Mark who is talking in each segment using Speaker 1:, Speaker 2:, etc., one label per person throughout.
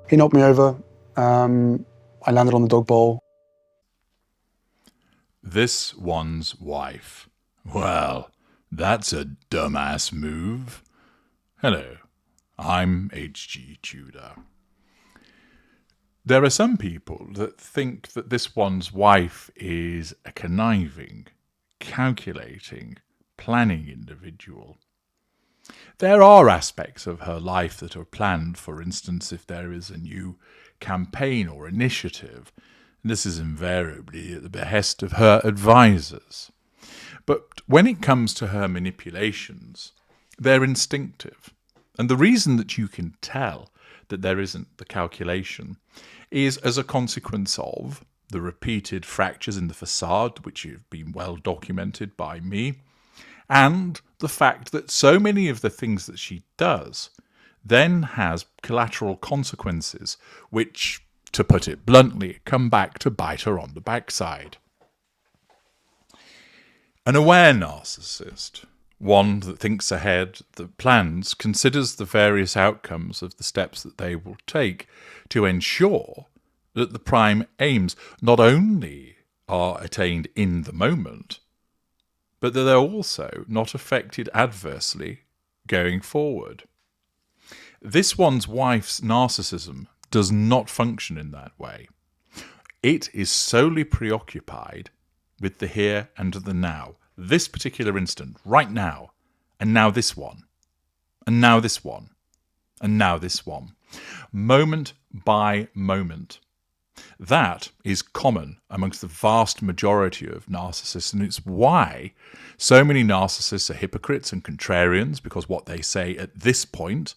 Speaker 1: He knocked me over. I landed on the dog bowl.
Speaker 2: This one's wife. Well, that's a dumbass move. Hello, I'm H.G. Tudor. There are some people that think that this one's wife is a conniving, calculating, planning individual. There are aspects of her life that are planned, for instance, if there is a new campaign or initiative. This is invariably at the behest of her advisors. But when it comes to her manipulations, they're instinctive. And the reason that you can tell that there isn't the calculation is as a consequence of the repeated fractures in the facade, which have been well documented by me, and the fact that so many of the things that she does then has collateral consequences, which, to put it bluntly, come back to bite her on the backside. An aware narcissist, one that thinks ahead, that plans, considers the various outcomes of the steps that they will take to ensure that the prime aims not only are attained in the moment, but that they're also not affected adversely going forward. This one's wife's narcissism does not function in that way. It is solely preoccupied with the here and the now. This particular instant, right now, and now this one, and now this one, and now this one. Moment by moment. That is common amongst the vast majority of narcissists, and it's why so many narcissists are hypocrites and contrarians, because what they say at this point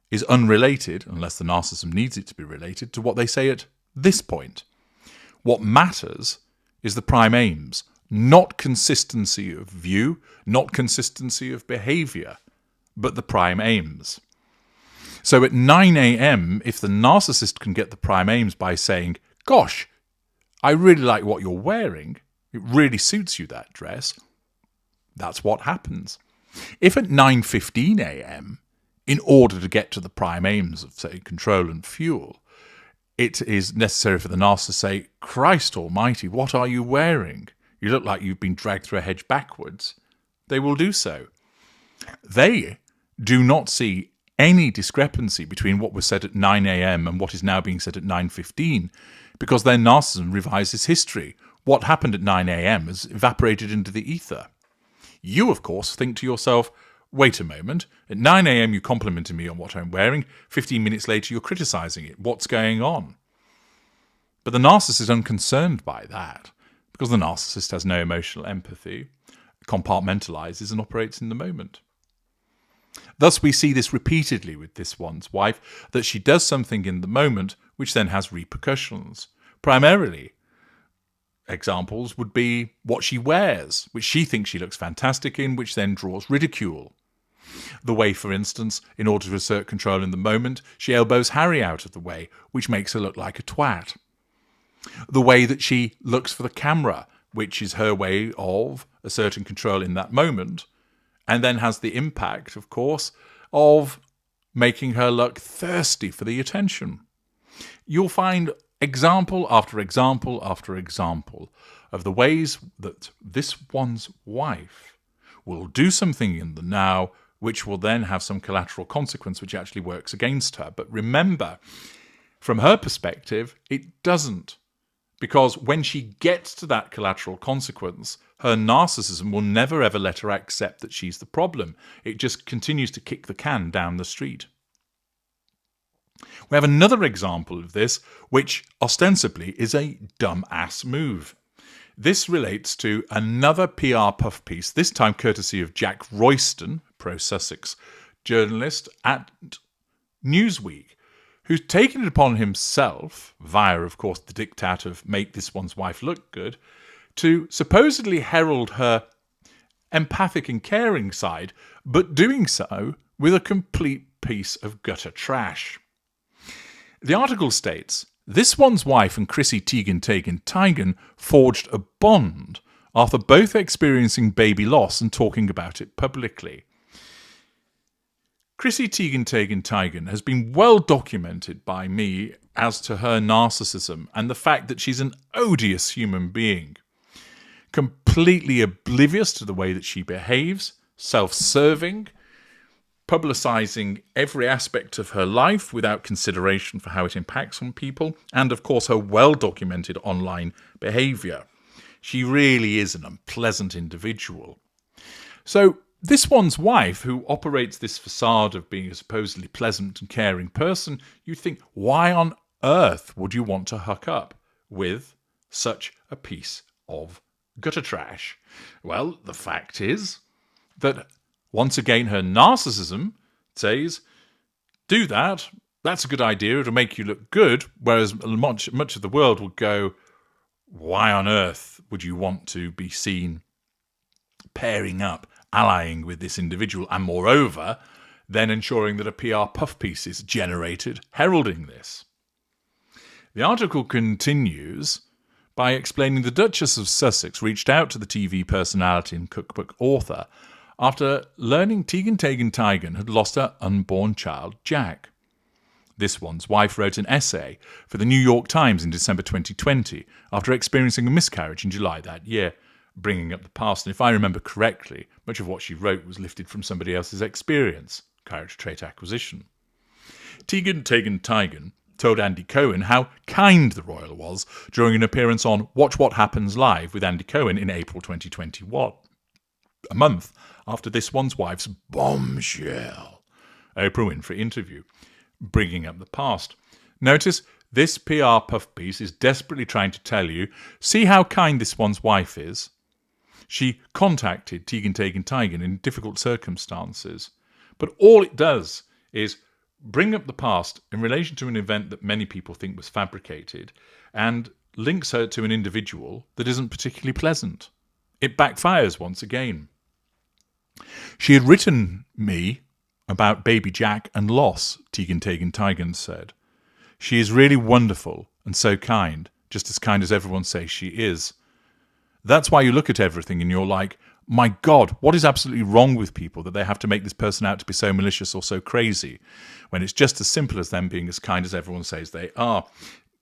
Speaker 2: is unrelated, unless the narcissism needs it to be related, to what they say at this point. What matters is the prime aims, not consistency of view, not consistency of behaviour, but the prime aims. So at 9 a.m, if the narcissist can get the prime aims by saying, gosh, I really like what you're wearing, it really suits you, that dress, that's what happens. If at 9:15 a.m, in order to get to the prime aims of, say, control and fuel, it is necessary for the narcissist to say, Christ almighty, what are you wearing? You look like you've been dragged through a hedge backwards. They will do so. They do not see any discrepancy between what was said at 9 a.m. and what is now being said at 9:15, because their narcissism revises history. What happened at 9 a.m. has evaporated into the ether. You, of course, think to yourself, wait a moment, at 9 a.m. you complimented me on what I'm wearing, 15 minutes later you're criticising it. What's going on? But the narcissist is unconcerned by that, because the narcissist has no emotional empathy, compartmentalises and operates in the moment. Thus we see this repeatedly with this one's wife, that she does something in the moment which then has repercussions. Primarily, examples would be what she wears, which she thinks she looks fantastic in, which then draws ridicule. The way, for instance, in order to assert control in the moment, she elbows Harry out of the way, which makes her look like a twat. The way that she looks for the camera, which is her way of asserting control in that moment, and then has the impact, of course, of making her look thirsty for the attention. You'll find example after example after example of the ways that this one's wife will do something in the now which will then have some collateral consequence which actually works against her. But remember, from her perspective, it doesn't. Because when she gets to that collateral consequence, her narcissism will never ever let her accept that she's the problem. It just continues to kick the can down the street. We have another example of this, which ostensibly is a dumb-ass move. This relates to another PR puff piece, this time courtesy of Jack Royston, pro-Sussex journalist at Newsweek, who's taken it upon himself, via, of course, the diktat of make this one's wife look good, to supposedly herald her empathic and caring side, but doing so with a complete piece of gutter trash. The article states, this one's wife and Chrissy Teigen forged a bond after both experiencing baby loss and talking about it publicly. Chrissy Teigen has been well documented by me as to her narcissism and the fact that she's an odious human being, completely oblivious to the way that she behaves, self-serving, publicising every aspect of her life without consideration for how it impacts on people, and of course her well-documented online behaviour. She really is an unpleasant individual. So this one's wife, who operates this facade of being a supposedly pleasant and caring person, you think, why on earth would you want to hook up with such a piece of gutter trash? Well, the fact is that once again, her narcissism says, do that, that's a good idea, it'll make you look good, whereas much of the world will go, why on earth would you want to be seen pairing up, allying with this individual, and moreover, then ensuring that a PR puff piece is generated heralding this? The article continues by explaining the Duchess of Sussex reached out to the TV personality and cookbook author after learning Teigen had lost her unborn child, Jack. This one's wife wrote an essay for the New York Times in December 2020 after experiencing a miscarriage in July that year, bringing up the past. And if I remember correctly, much of what she wrote was lifted from somebody else's experience, character trait acquisition. Teigen told Andy Cohen how kind the royal was during an appearance on Watch What Happens Live with Andy Cohen in April 2021, a month after this one's wife's bombshell Oprah Winfrey interview, bringing up the past. Notice this PR puff piece is desperately trying to tell you, see how kind this one's wife is. She contacted Teigen in difficult circumstances, but all it does is bring up the past in relation to an event that many people think was fabricated and links her to an individual that isn't particularly pleasant. It backfires once again. She had written me about baby Jack and loss, Teigen said. She is really wonderful and so kind, just as kind as everyone says she is. That's why you look at everything and you're like, my God, what is absolutely wrong with people that they have to make this person out to be so malicious or so crazy, when it's just as simple as them being as kind as everyone says they are?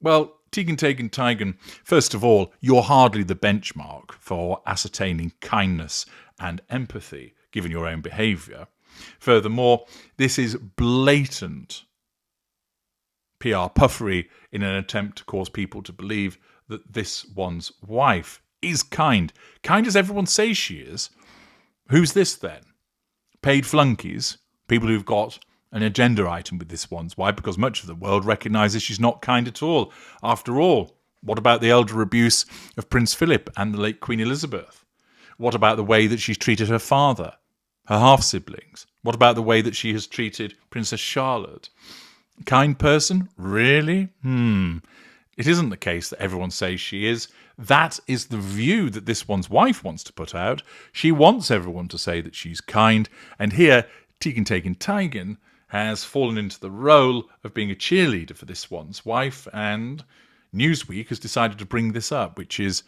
Speaker 2: Well, Teigen, first of all, you're hardly the benchmark for ascertaining kindness and empathy, given your own behaviour. Furthermore, this is blatant PR puffery in an attempt to cause people to believe that this one's wife is kind as everyone says she is. Who's this then? Paid flunkies, people who've got an agenda item with this one's wife, because much of the world recognises she's not kind at all. After all, what about the elder abuse of Prince Philip and the late Queen Elizabeth? What about the way that she's treated her father, her half-siblings? What about the way that she has treated Princess Charlotte? Kind person? Really? It isn't the case that everyone says she is. That is the view that this one's wife wants to put out. She wants everyone to say that she's kind. And here, Teigen has fallen into the role of being a cheerleader for this one's wife. And Newsweek has decided to bring this up, which is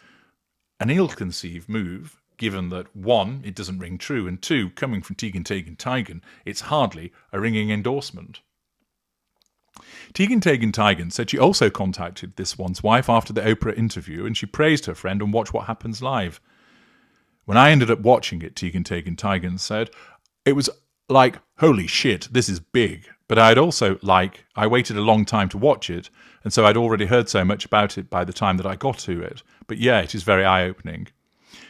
Speaker 2: an ill-conceived move, given that, one, it doesn't ring true, and two, coming from Teigen, it's hardly a ringing endorsement. Teigen said she also contacted this one's wife after the Oprah interview, and she praised her friend on Watch What Happens Live. When I ended up watching it, Teigen said, it was like, holy shit, this is big. But I waited a long time to watch it, and so I'd already heard so much about it by the time that I got to it. But yeah, it is very eye-opening.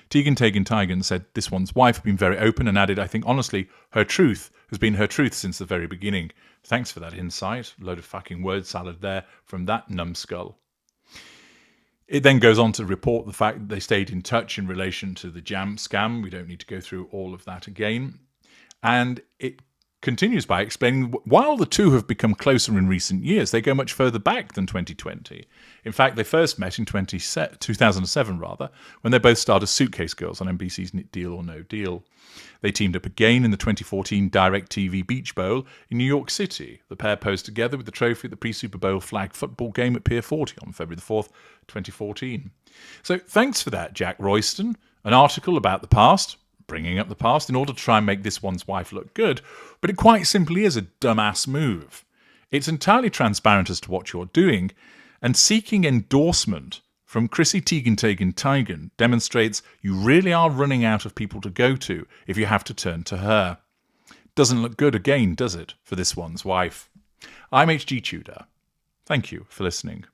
Speaker 2: Teigen said this one's wife had been very open and added, I think honestly, her truth has been her truth since the very beginning. Thanks for that insight. Load of fucking word salad there from that numbskull. It then goes on to report the fact that they stayed in touch in relation to the jam scam. We don't need to go through all of that again. And it continues by explaining, while the two have become closer in recent years, they go much further back than 2020. In fact, they first met in 2007, when they both starred as Suitcase Girls on NBC's Deal or No Deal. They teamed up again in the 2014 DirecTV Beach Bowl in New York City. The pair posed together with the trophy at the pre-Super Bowl flag football game at Pier 40 on February the 4th, 2014. So thanks for that, Jack Royston. An article about the past, bringing up the past in order to try and make this one's wife look good, but it quite simply is a dumbass move. It's entirely transparent as to what you're doing, and seeking endorsement from Chrissy Teigen demonstrates you really are running out of people to go to if you have to turn to her. Doesn't look good again, does it, for this one's wife? I'm HG Tudor. Thank you for listening.